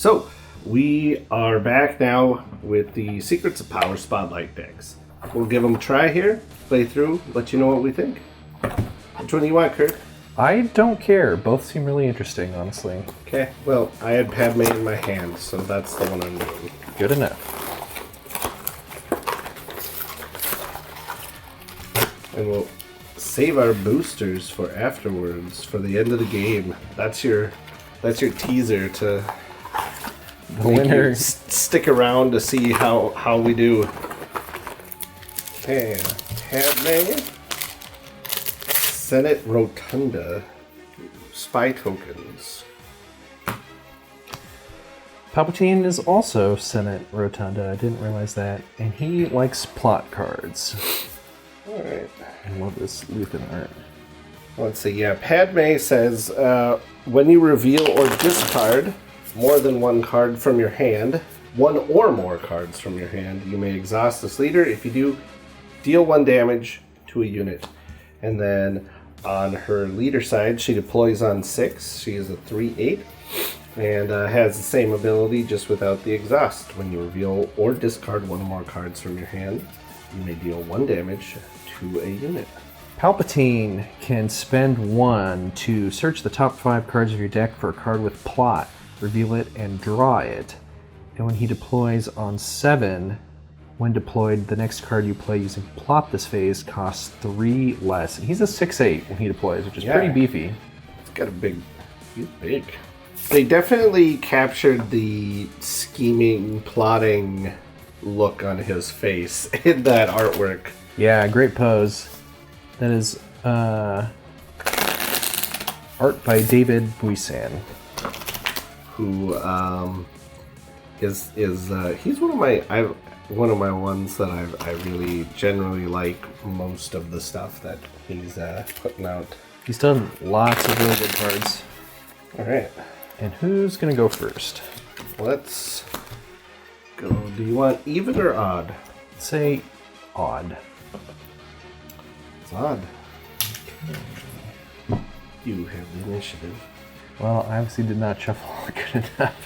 So, we are back now with the Secrets of Power Spotlight decks. We'll give them a try here, play through, let you know what we think. Which one do you want, Kirk? I don't care. Both seem really interesting, honestly. Okay, well, I had Padme in my hand, so that's the one I'm doing. Good enough. And we'll save our boosters for afterwards, for the end of the game. That's your teaser to The winner. stick around to see how we do. Okay, Padme, Senate Rotunda, spy tokens. Palpatine is also Senate Rotunda. I didn't realize that. And he likes plot cards. Alright. I love this Luthen art. Let's see, yeah. Padme says, when you reveal or discard more than one card from your hand, one or more cards from your hand, you may exhaust this leader. If you do, deal 1 damage to a unit. And then on her leader side, she deploys on 6. She is a 3/8 and has the same ability just without the exhaust. When you reveal or discard one or more cards from your hand, you may deal 1 damage to a unit. Palpatine can spend 1 to search the top 5 cards of your deck for a card with plot, reveal it, and draw it. And when he deploys on 7, when deployed, the next card you play using plot this phase costs 3 less. And he's a 6/8 when he deploys, which is pretty beefy. It's got he's big. They definitely captured the scheming, plotting look on his face in that artwork. Yeah, great pose. That is art by David Buisan, who is he's one of my ones that I really generally like most of the stuff that he's putting out. He's done lots of really good cards. All right, and who's gonna go first? Let's go. Do you want even or odd? Let's say odd. It's odd. Okay. You have the initiative. Well, I obviously did not shuffle good enough.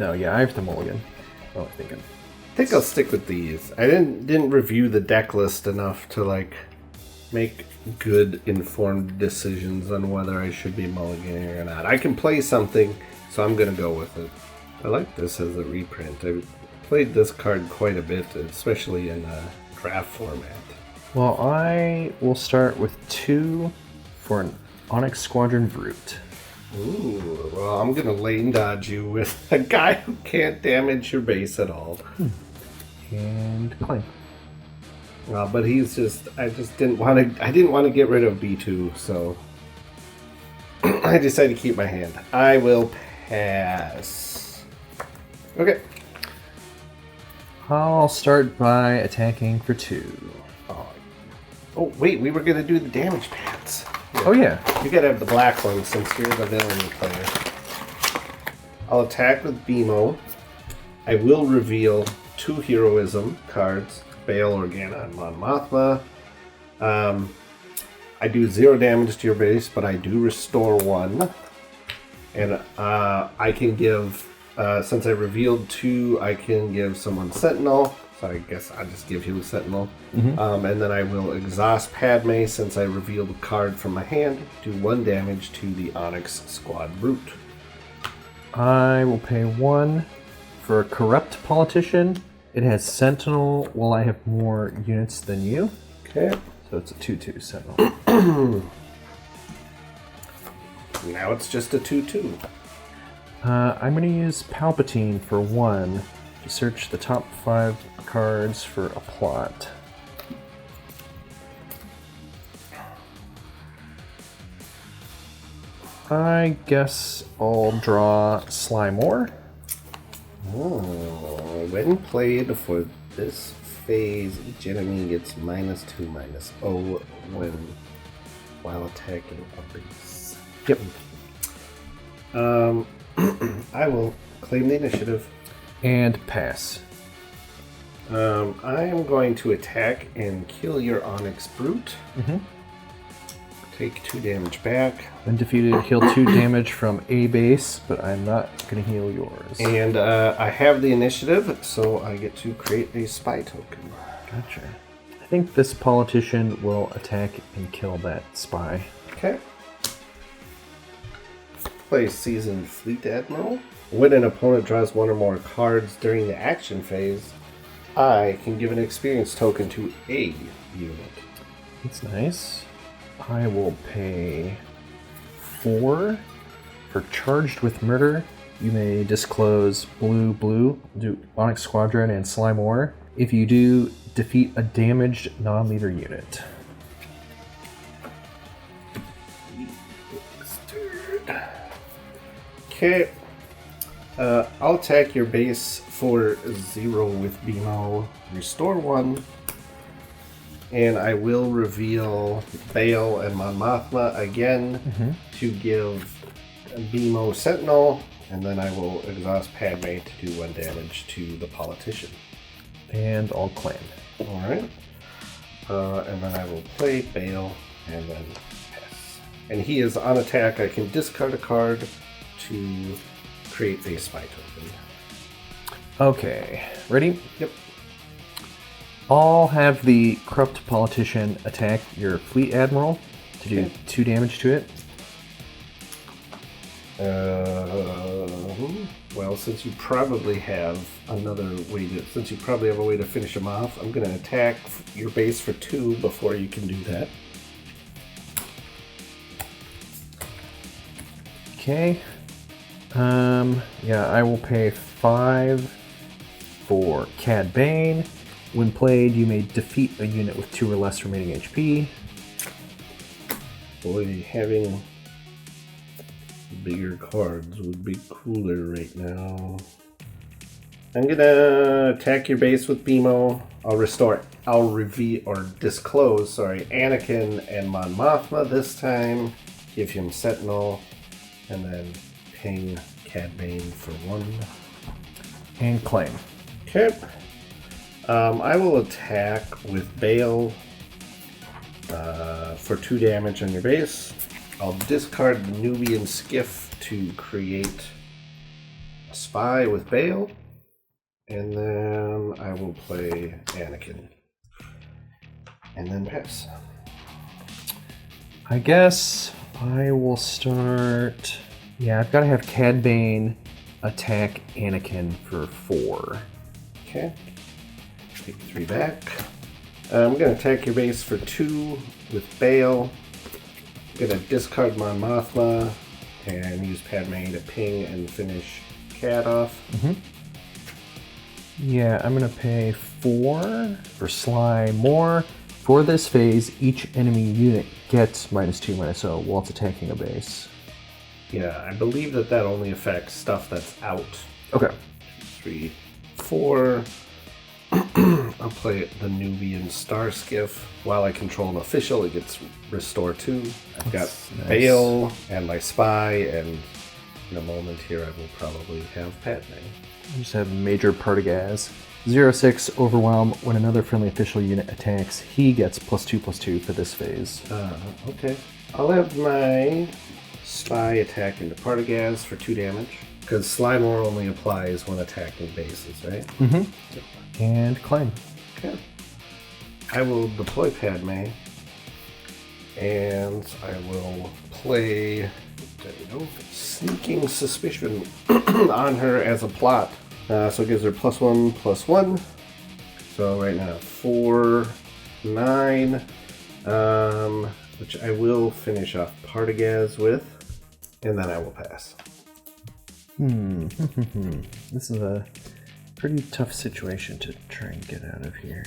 No, yeah, I have to mulligan. What am I thinking? I think I'll stick with these. I didn't review the deck list enough to make good informed decisions on whether I should be mulliganing or not. I can play something, so I'm gonna go with it. I like this as a reprint. I played this card quite a bit, especially in draft format. Well, I will start with 2 for an Onyx Squadron Brute. Ooh, well, I'm gonna lane dodge you with a guy who can't damage your base at all. And claim. But I didn't want to get rid of B2, so I decided to keep my hand. I will pass. Okay. I'll start by attacking for 2. Oh, wait, we were going to do the damage pads. Yeah. Oh, yeah. You got to have the black one since you're the villain player. I'll attack with BMO. I will reveal 2 heroism cards, Bail, Organa, and Mon Mothma. I do 0 damage to your base, but I do restore 1. And I can give, since I revealed 2, I can give someone Sentinel. So I guess I'll just give him Sentinel. Mm-hmm. And then I will exhaust Padme since I revealed a card from my hand. Do 1 damage to the Onyx Squad Brute. I will pay 1 for a Corrupt Politician. It has Sentinel while I have more units than you. Okay. So it's a 2/2 Sentinel. Now it's just a 2/2. I'm going to use Palpatine for 1 to search the top 5 cards for a plot. I guess I'll draw Slymore. Oh, when played for this phase, each enemy gets -2/-0 while attacking a base. Yep. I will claim the initiative. And pass. I am going to attack and kill your Onyx Brute. Mm-hmm. Take 2 damage back. When defeated, heal 2 damage from a base, but I'm not going to heal yours. And I have the initiative, so I get to create a spy token. Gotcha. I think this politician will attack and kill that spy. Okay. Play Seasoned Fleet Admiral. When an opponent draws 1 or more cards during the action phase, I can give an experience token to a unit. That's nice. I will pay 4 for Charged with Murder. You may disclose blue, do Onyx Squadron and Slime War. If you do, defeat a damaged non-leader unit. Okay. I'll attack your base for 0 with BMO. Restore 1. And I will reveal Bail and Mon Mothma again to give BMO Sentinel, and then I will exhaust Padme to do 1 damage to the politician. And I'll claim. Alright. And then I will play Bail and then pass. And he is on attack. I can discard a card to create a spy token. Okay, ready? Yep. I'll have the Corrupt Politician attack your Fleet Admiral to do 2 damage to it. Well, since you probably have another way to, since you probably have a way to finish him off, I'm going to attack your base for 2 before you can do that. Okay. Yeah, I will pay 5 for Cad Bane. When played, you may defeat a unit with 2 or less remaining HP. Boy, having bigger cards would be cooler right now. I'm gonna attack your base with BMO. I'll reveal or disclose, Anakin and Mon Mothma this time. Give him Sentinel, and then ping Cad Bane for 1. And claim. Okay. I will attack with Bail for 2 damage on your base. I'll discard the Nubian Skiff to create a spy with Bail. And then I will play Anakin. And then pass. I guess I will start... Yeah, I've got to have Cad Bane attack Anakin for 4. Okay. Take 3 back. I'm going to attack your base for 2 with Bail. I'm going to discard Mon Mothma and use Padme to ping and finish Cad off. Yeah, I'm going to pay 4 for Sly More. For this phase, each enemy unit gets -2, -0 while it's attacking a base. Yeah, I believe that only affects stuff that's out. Okay. 3, 4. I'll play the Nubian Star Skiff. While I control an official, it gets restore 2. I've got nice. Bail and my spy, and in a moment here I will probably have Padme. I just have Major Partagaz. 0/6 Overwhelm. When another friendly official unit attacks, he gets +2/+2 for this phase. Okay. I'll have my spy attack into Partagaz for 2 damage. Because Slimore only applies when attacking bases, right? And claim. Okay. I will deploy Padme. And I will play Sneaking Suspicion on her as a plot. So it gives her +1/+1. So right now 4, 9, which I will finish off Partagaz with, and then I will pass. This is a pretty tough situation to try and get out of here.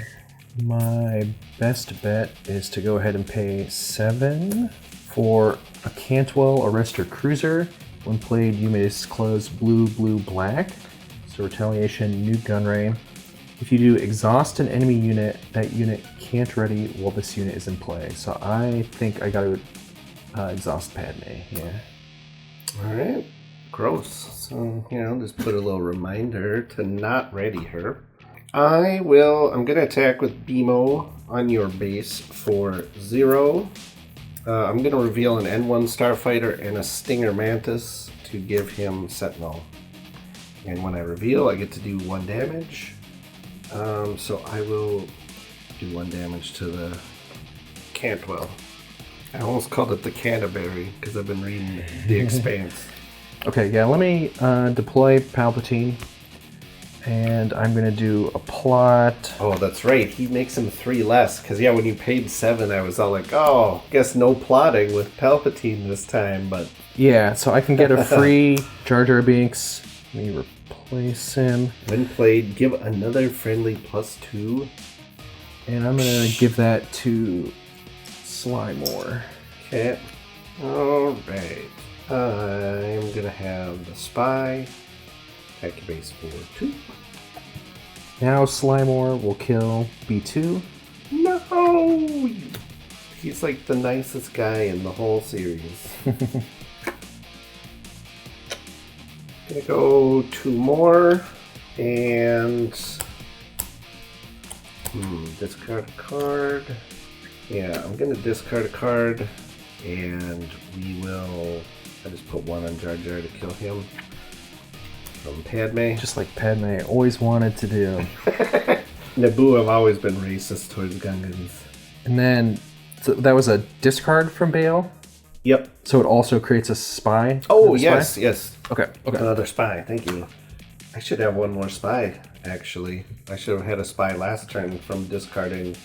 My best bet is to go ahead and pay 7 for a Cantwell Arrestor Cruiser. When played, you may disclose blue, blue, black. So retaliation, new gun ray. If you do exhaust an enemy unit, that unit can't ready while this unit is in play. So I think I gotta exhaust Padme, yeah. Alright, gross. So, just put a little reminder to not ready her. I'm gonna attack with BMO on your base for 0. I'm going to reveal an N1 Starfighter and a Stinger Mantis to give him Sentinel. And when I reveal, I get to do 1 damage. So I will do 1 damage to the Cantwell. I almost called it the Canterbury because I've been reading The Expanse. Okay, yeah, let me deploy Palpatine. And I'm going to do a plot. Oh, that's right. He makes him 3 less. Because, yeah, when you paid 7, I was all like, oh, guess no plotting with Palpatine this time. But yeah, so I can get a free Jar Jar Binks. Let me replace him. When played, give another friendly +2. And I'm going to give that to Slymore. Okay. All right. I'm going to have the Spy. Attack your base for 2. Now Slymore will kill B2. No! He's like the nicest guy in the whole series. Gonna go 2 more. And... discard a card. Yeah, I'm gonna discard a card. And we will... I just put 1 on Jar Jar to kill him. From Padme. Just like Padme always wanted to do. Naboo have always been racist towards Gungans. And then, so that was a discard from Bale? Yep. So it also creates a spy? Oh, Another spy? yes. Okay. Another spy, thank you. I should have 1 more spy, actually. I should have had a spy last turn from discarding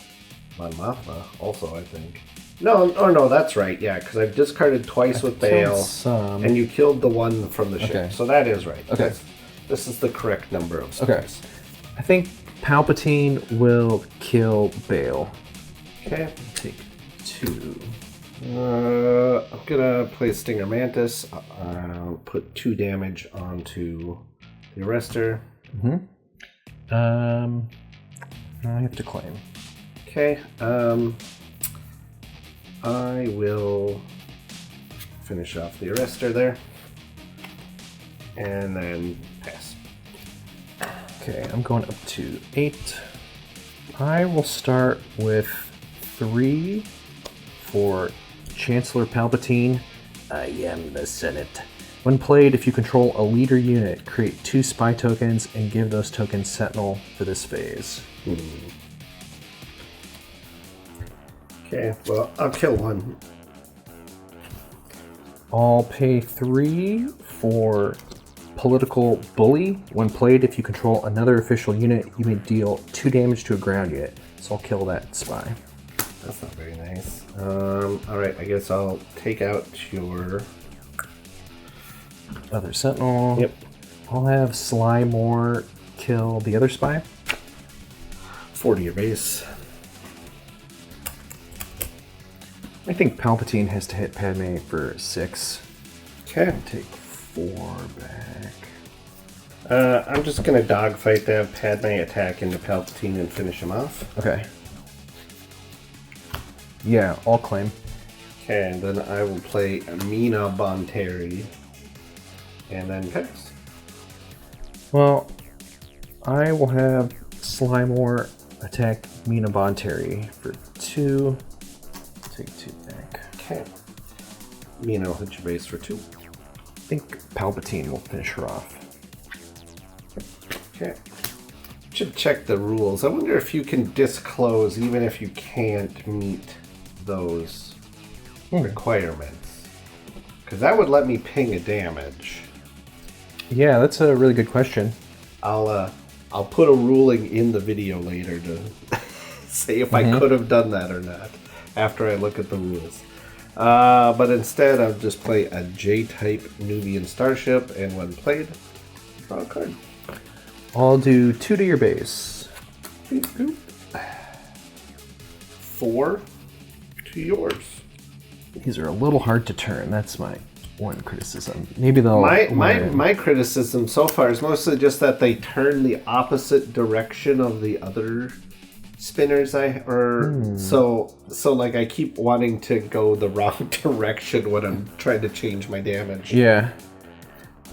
Mon Mothma, also, I think. No, that's right, yeah, because I've discarded twice with Bale, and you killed the one from the ship, Okay. so that is right. Okay. This is the correct number of spies. Okay. I think Palpatine will kill Bale. Okay. Take 2. I'm gonna play Stinger Mantis. Put 2 damage onto the Arrestor. I have to claim. Okay. I will finish off the Arrestor there. And then pass. Okay, I'm going up to 8. I will start with 3 for Chancellor Palpatine. I am the Senate. When played, if you control a leader unit, create 2 spy tokens and give those tokens Sentinel for this phase. Okay, well, I'll kill 1. I'll pay 3 for Political Bully. When played, if you control another official unit, you may deal 2 damage to a ground unit. So I'll kill that spy. That's not very nice. Alright, I guess I'll take out your... Other Sentinel. Yep. I'll have Slymore kill the other spy. 4 to your base. I think Palpatine has to hit Padme for 6. Okay. Take 4 back. I'm just gonna dogfight to have Padme attack into Palpatine and finish him off. Okay. Yeah, I'll claim. Okay, and then I will play Amina Bonteri. And then pass. Well, I will have Slymore attack Mina Bonteri for 2. Take 2 back. Okay. Mina will hit your base for 2. I think Palpatine will finish her off. Okay. Should check the rules. I wonder if you can disclose even if you can't meet those requirements. Because that would let me ping a damage. Yeah, that's a really good question. I'll put a ruling in the video later to say if I could have done that or not after I look at the rules. But instead, I'll just play a J-type Nubian starship, and when played, draw a card. I'll do 2 to your base. 4 to yours. These are a little hard to turn. That's my one criticism. Maybe they'll... My criticism so far is mostly just that they turn the opposite direction of the other spinners so like I keep wanting to go the wrong direction when I'm trying to change my damage. Yeah.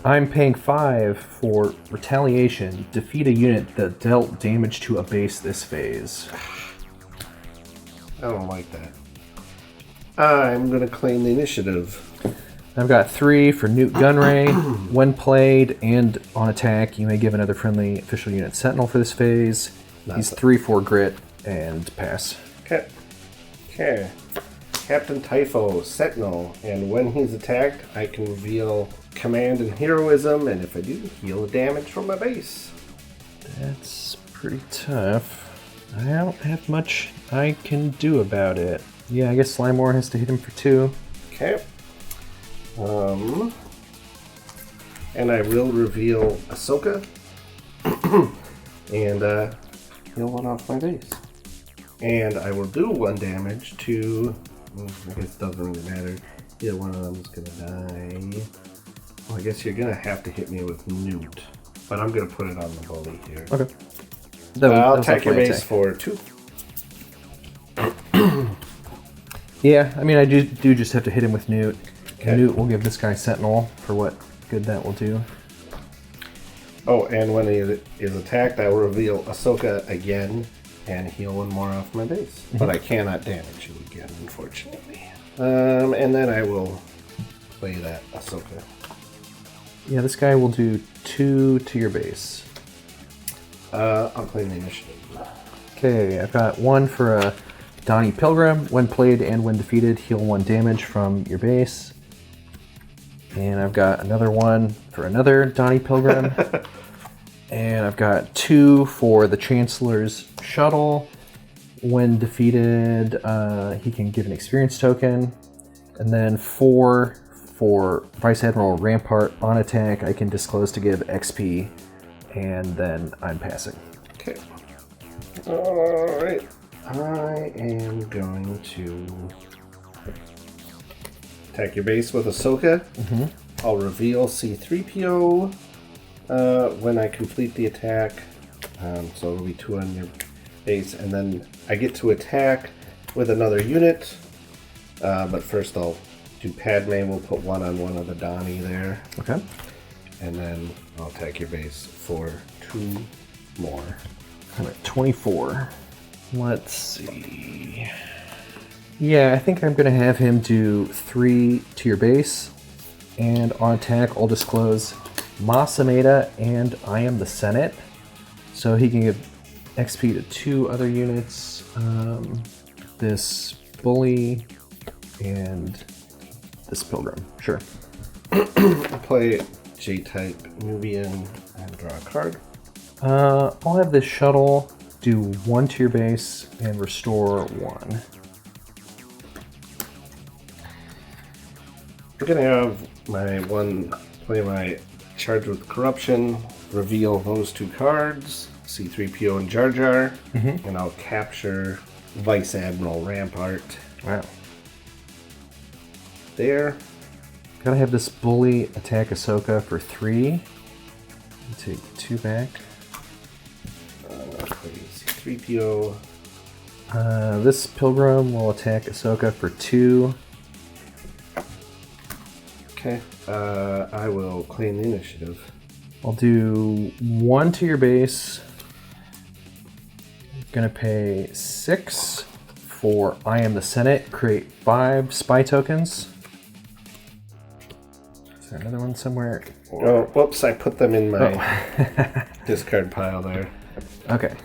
I'm paying 5 for retaliation. Defeat a unit that dealt damage to a base this phase. I don't like that. I'm going to claim the initiative. I've got 3 for Newt Gunray. When played and on attack, you may give another friendly official unit Sentinel for this phase. He's 3/4 grit and pass. Okay. Captain Typho, Sentinel, and when he's attacked, I can reveal command and heroism, and if I do, heal damage from my base. That's pretty tough. I don't have much I can do about it. Yeah, I guess Slimore has to hit him for 2. Okay. And I will reveal Ahsoka and heal 1 off my base. And I will do 1 damage to. I guess it doesn't really matter. Either one of them is gonna die. Well, I guess you're gonna have to hit me with Newt, but I'm gonna put it on the bully here. Okay. I'll attack your base for 2. Yeah, I mean, I do just have to hit him with Newt. Okay. Newt will give this guy Sentinel for what good that will do. Oh, and when he is attacked, I will reveal Ahsoka again and heal 1 more off my base. But I cannot damage you again, unfortunately. And then I will play that Ahsoka. Yeah, this guy will do 2 to your base. I'll claim the initiative. Okay, I've got 1 for a Donnie Pilgrim. When played and when defeated, heal 1 damage from your base. And I've got another 1 for another Donnie Pilgrim. And I've got 2 for the Chancellor's Shuttle. When defeated, he can give an experience token. And then 4 for Vice Admiral Rampart. On attack, I can disclose to give XP. And then I'm passing. Okay. Alright. I am going to attack your base with Ahsoka. I'll reveal C-3PO when I complete the attack. So it'll be 2 on your base. And then I get to attack with another unit. But first I'll do Padme. We'll put 1 on 1 of the Donnie there. Okay. And then I'll attack your base for 2 more. I'm at 24. Let's see. Yeah, I think I'm going to have him do 3 to your base. And on attack, I'll disclose Masameda and I Am the Senate. So he can give XP to 2 other units. This Bully and this Pilgrim. Sure. I'll play J-type Nubian and draw a card. I'll have this shuttle do 1 to your base and restore 1. I'm gonna have my play my Charge with Corruption, reveal those 2 cards, C-3PO and Jar Jar, and I'll capture Vice Admiral Rampart. Wow. There. Gotta have this Bully attack Ahsoka for 3. Take 2 back. Play C-3PO. This Pilgrim will attack Ahsoka for 2. Okay. I will claim the initiative. I'll do 1 to your base. Gonna pay 6 for I Am the Senate. Create 5 spy tokens. Is there another one somewhere? Oh, whoops, I put them in my discard pile there. Okay.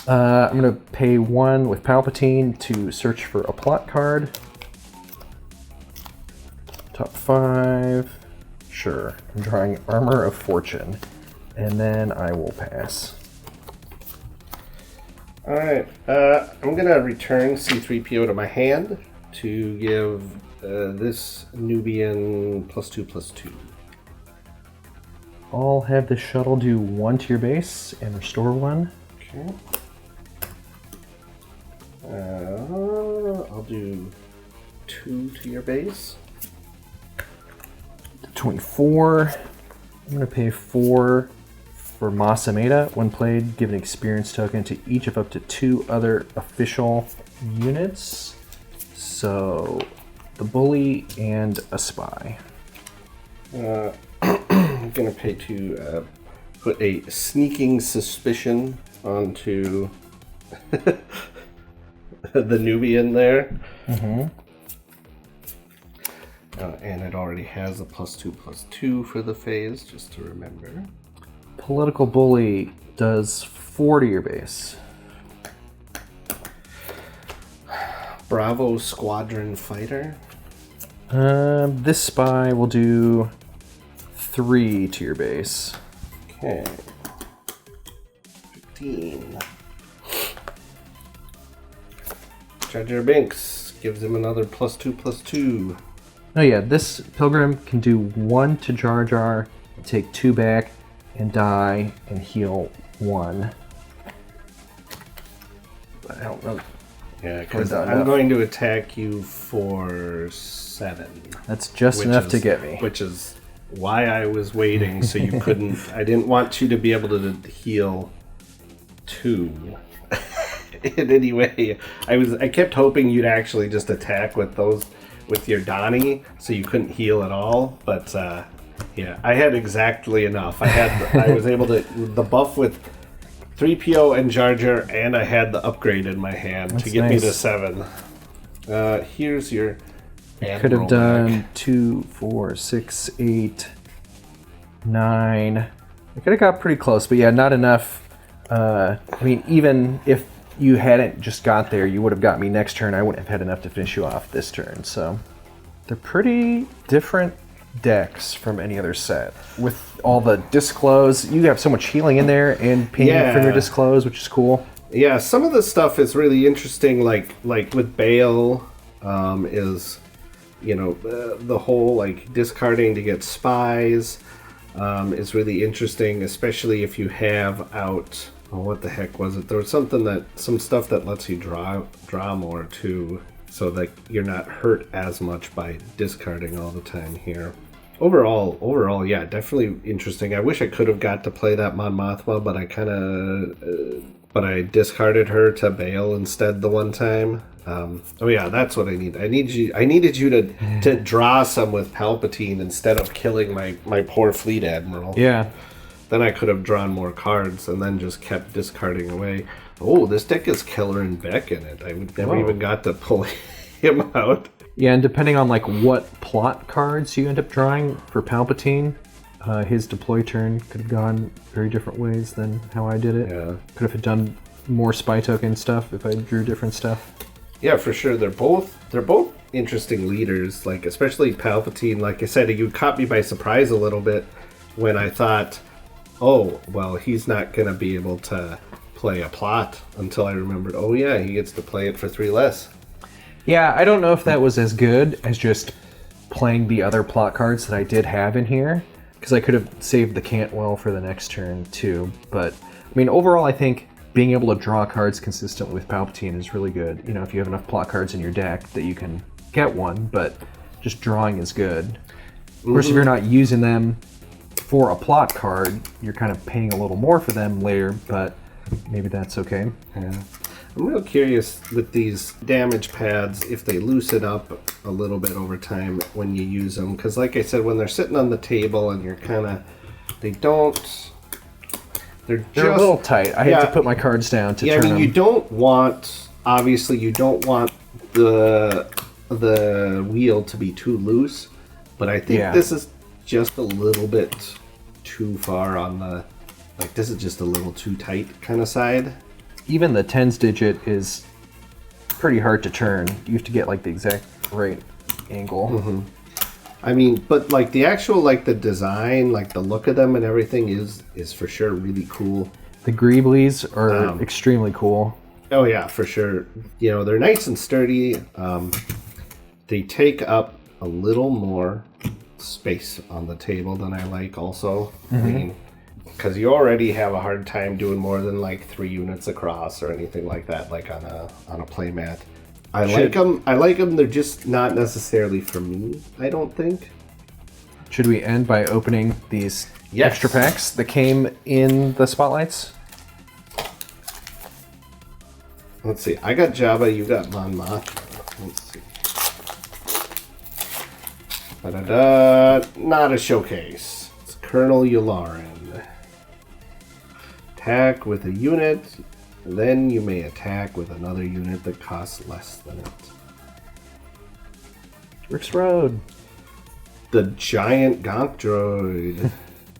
I'm gonna pay 1 with Palpatine to search for a plot card. Top 5. Sure. I'm drawing Armor of Fortune. And then I will pass. Alright. I'm going to return C-3PO to my hand to give this Nubian +2/+2. I'll have the shuttle do 1 to your base and restore 1. Okay. I'll do 2 to your base. 24. I'm going to pay 4 for Masameda. When played, give an experience token to each of up to 2 other official units. So, the Bully and a Spy. I'm going to pay to put a Sneaking Suspicion onto the Nubian there. Mm-hmm. And it already has a +2/+2 for the phase, just to remember. Political Bully does 4 to your base. Bravo Squadron Fighter. This spy will do 3 to your base. Okay. 15. Jar Jar Binks gives him another +2/+2. Oh yeah, this Pilgrim can do 1 to Jar Jar, take 2 back, and die, and heal 1. But I don't know. Yeah, because I'm going to attack you for 7. That's just enough to get me. Which is why I was waiting, so you couldn't... I didn't want you to be able to heal 2. In any way. I kept hoping you'd actually just attack with your Donnie, so you couldn't heal at all, but yeah, I had exactly enough. I was able to... The buff with 3PO and Jar Jar, and I had the upgrade in my hand to get me to 7. Here's your... Could have done 2, 4, 6, 8, 9. I could have got pretty close, but yeah, not enough. I mean, even if you hadn't just got there, you would have got me next turn. I wouldn't have had enough to finish you off this turn. So they're pretty different decks from any other set. With all the disclose, you have so much healing in there and pain from your disclose, which is cool. Yeah, some of the stuff is really interesting. Like with Bale, is the whole like discarding to get spies is really interesting, especially if you have out. Oh, what the heck was it? There was some stuff that lets you draw more too, so that you're not hurt as much by discarding all the time here. Overall, yeah, definitely interesting. I wish I could have got to play that Mon Mothma, but I discarded her to Bale instead the one time. Oh yeah, that's what I need. I needed you to draw some with Palpatine instead of killing my poor fleet admiral. Yeah. Then I could have drawn more cards and then just kept discarding away. Oh, this deck has Keller and Beck in it. I never even got to pull him out. Yeah, and depending on like what plot cards you end up drawing for Palpatine, his deploy turn could have gone very different ways than how I did it. Yeah. Could have done more spy token stuff if I drew different stuff. Yeah, for sure. They're both interesting leaders. Like especially Palpatine. Like I said, you caught me by surprise a little bit when I thought, oh, well, he's not going to be able to play a plot until I remembered, oh yeah, he gets to play it for 3 less. Yeah, I don't know if that was as good as just playing the other plot cards that I did have in here, because I could have saved the Cantwell for the next turn too. But, I mean, overall, I think being able to draw cards consistently with Palpatine is really good. You know, if you have enough plot cards in your deck that you can get one, but just drawing is good. Of course, if you're not using them for a plot card, you're kind of paying a little more for them later, but maybe that's okay. Yeah. I'm real curious with these damage pads if they loosen up a little bit over time when you use them, because like I said, when they're sitting on the table and you're kind of, they're a little tight. I had to put my cards down to turn them. You don't want, obviously you don't want the wheel to be too loose, but I think this is just a little bit too far on the, like this is just a little too tight kind of side. Even the tens digit is pretty hard to turn. You have to get like the exact right angle. Mm-hmm. I mean, but like the actual, like the design, like the look of them and everything is for sure really cool. The Greeblies are extremely cool. Oh yeah, for sure. You know, they're nice and sturdy. They take up a little more space on the table than I like also. Mm-hmm. I mean, because you already have a hard time doing more than like 3 units across or anything like that, like on a play mat. I like them. They're just not necessarily for me, I don't think. Should we end by opening these extra packs that came in the spotlights? Let's see. I got Jabba, you got Mon Mothma. Let's see. Not a showcase. It's Colonel Yularen. Attack with a unit. Then you may attack with another unit that costs less than it. Rick's Road. The giant Gonk droid.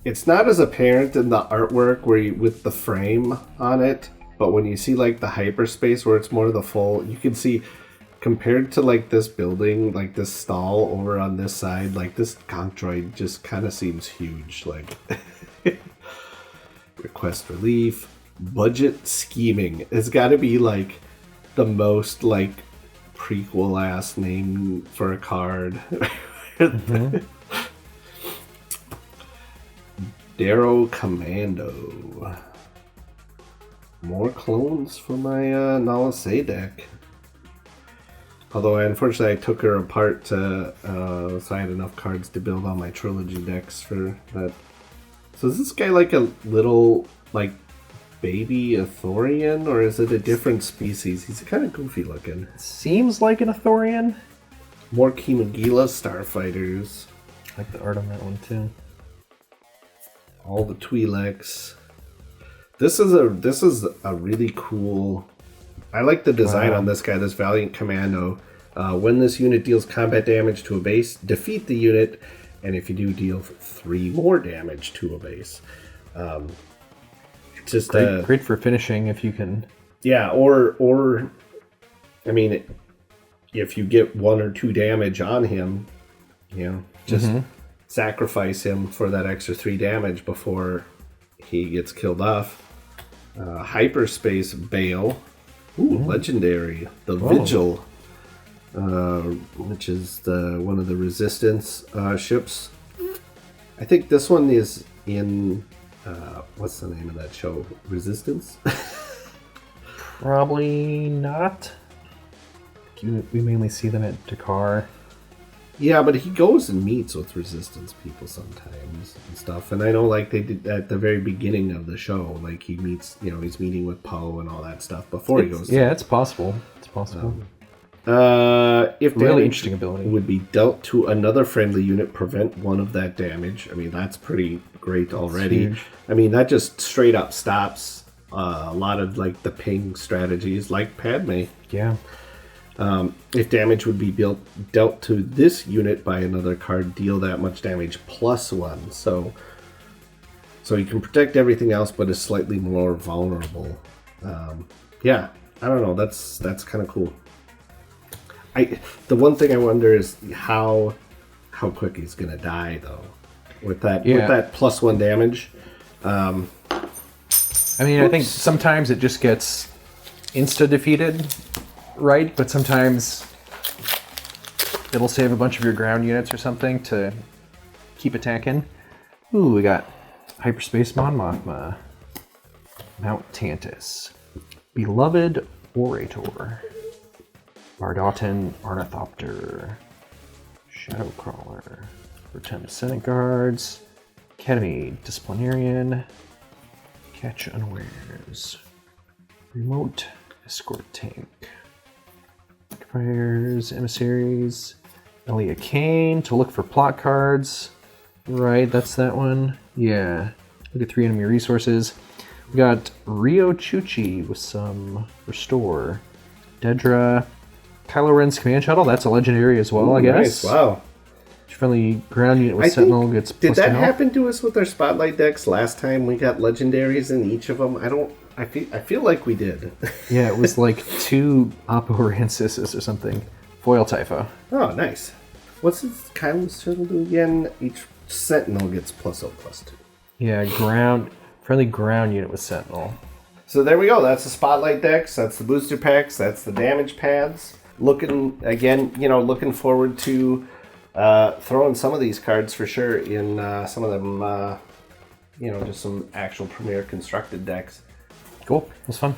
It's not as apparent in the artwork with the frame on it, but when you see like the hyperspace where it's more the full, you can see compared to like this building, like this stall over on this side, like this Gonk droid just kind of seems huge. Like request relief, budget scheming. It's got to be like the most like prequel ass name for a card. Mm-hmm. Darrow Commando. More clones for my Nalase deck. Although unfortunately I took her apart so I had enough cards to build all my trilogy decks for that. So is this guy like a little like baby Athorian, or is it a different species? He's kind of goofy looking. Seems like an Athorian. More Kimagila Starfighters. I like the art on that one too. All the Twi'leks. This is a really cool. I like the design on this guy, this Valiant Commando. When this unit deals combat damage to a base, defeat the unit, and if you do, deal 3 more damage to a base. It's just great for finishing if you can. Yeah, or I mean, if you get 1 or 2 damage on him, just sacrifice him for that extra 3 damage before he gets killed off. Hyperspace Bale. Ooh, legendary. The Vigil, which is one of the Resistance ships. I think this one is in, what's the name of that show? Resistance? Probably not. We mainly see them at Dakar. Yeah, but he goes and meets with Resistance people sometimes and stuff. And I know, like, they did at the very beginning of the show, like, he meets, he's meeting with Poe and all that stuff before he goes. Yeah, it's possible. It's possible. If really interesting ability would be dealt to another friendly unit, prevent 1 of that damage. I mean, that's pretty great already. I mean, that just straight up stops a lot of, like, the ping strategies, like Padme. Yeah. If damage would be dealt to this unit by another card, deal that much damage plus 1. So you can protect everything else, but is slightly more vulnerable. Yeah, I don't know. That's kind of cool. The one thing I wonder is how quick he's gonna die though, with that plus 1 damage. I mean, I think sometimes it just gets insta defeated. Right, but sometimes it'll save a bunch of your ground units or something to keep attacking. Ooh, we got Hyperspace Mon Mothma, Mount Tantus, Beloved Orator, Bardottan Ornithopter, Shadowcrawler, Rotunda Senate Guards, Academy Disciplinarian, Catch Unawares, Remote Escort Tank, Fires, Emissaries, Elia Kane to look for plot cards. Right, that's that one. Yeah. Look at 3 enemy resources. We got Rio Chuchi with some Restore. Dedra. Kylo Ren's Command Shuttle, that's a legendary as well, I guess. Nice, wow. Friendly ground unit with Sentinel gets plus 10 Did that health. happen to us with our Spotlight decks last time we got legendaries in each of them? I feel like we did. Yeah, it was like 2 Oppo Rancis or something. Foil Typho. Oh, nice. What's this Kylo's Shuttle do again? Each Sentinel gets +0/+2. Yeah, friendly ground unit with Sentinel. So there we go. That's the Spotlight decks. That's the booster packs. That's the damage pads. Looking forward to throwing some of these cards for sure in some of them, just some actual Premier constructed decks. Cool. It was fun.